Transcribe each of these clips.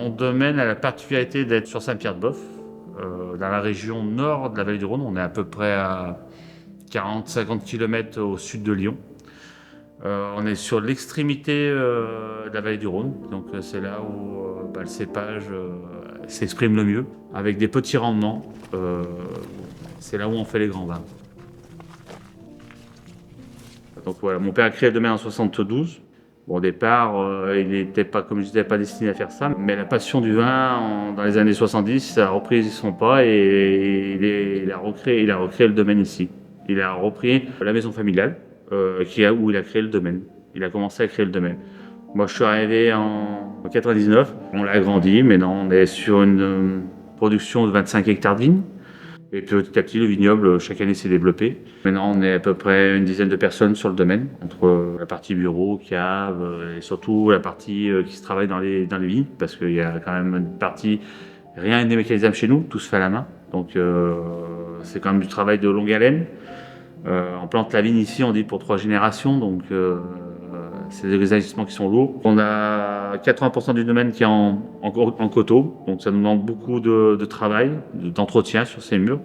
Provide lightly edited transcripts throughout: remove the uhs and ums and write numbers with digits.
Mon domaine a la particularité d'être sur Saint-Pierre-de-Bof, dans la région nord de la vallée du Rhône. On est à peu près à 40-50 km au sud de Lyon. On est sur l'extrémité de la vallée du Rhône, donc c'est là où le cépage s'exprime le mieux, avec des petits rendements. C'est là où on fait les grands vins. Donc voilà, mon père a créé le domaine en 72. Bon, au départ, il n'était pas, comme je disais, pas destiné à faire ça, mais la passion du vin, dans les années 70, ça a repris son pas et il a recréé le domaine ici. Il a repris la maison familiale où il a créé le domaine. Il a commencé à créer le domaine. Moi, je suis arrivé en 99, on l'a agrandi, maintenant on est sur une production de 25 hectares de vignes. Et petit à petit, le vignoble, chaque année, s'est développé. Maintenant, on est à peu près une dizaine de personnes sur le domaine, entre la partie bureau, cave, et surtout la partie qui se travaille dans les vignes, parce qu'il y a quand même une partie, rien n'est mécanisable chez nous, tout se fait à la main. Donc, c'est quand même du travail de longue haleine. On plante la vigne ici, on dit pour 3 générations, donc c'est des investissements qui sont lourds. On a 80% du domaine qui est en coteaux, donc ça nous demande beaucoup de travail, d'entretien sur ces murs.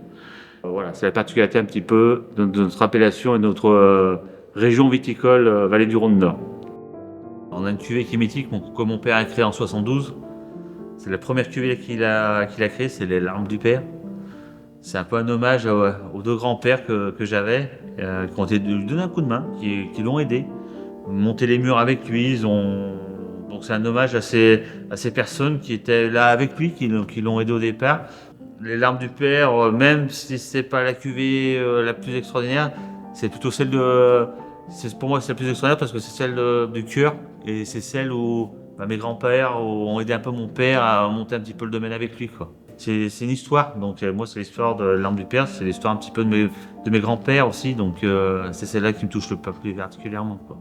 Voilà, c'est la particularité un petit peu de notre appellation et de notre région viticole Vallée du Rhône Nord. On a une cuvée qui est mythique, que mon père a créée en 72. C'est la première cuvée qu'il a créée, c'est les Larmes du Père. C'est un peu un hommage aux 2 grands-pères que j'avais, qui ont lui donné un coup de main, qui l'ont aidé. Monter les murs avec lui, donc c'est un hommage à ces personnes qui étaient là avec lui, qui l'ont aidé au départ. Les Larmes du Père, même si c'est pas la cuvée la plus extraordinaire, c'est plutôt celle pour moi c'est la plus extraordinaire parce que c'est celle du cœur et c'est celle où mes grands-pères ont aidé un peu mon père à monter un petit peu le domaine avec lui, quoi. C'est une histoire, donc moi c'est l'histoire de Larmes du Père, c'est l'histoire un petit peu de mes grands-pères aussi, donc c'est celle-là qui me touche le plus particulièrement, quoi.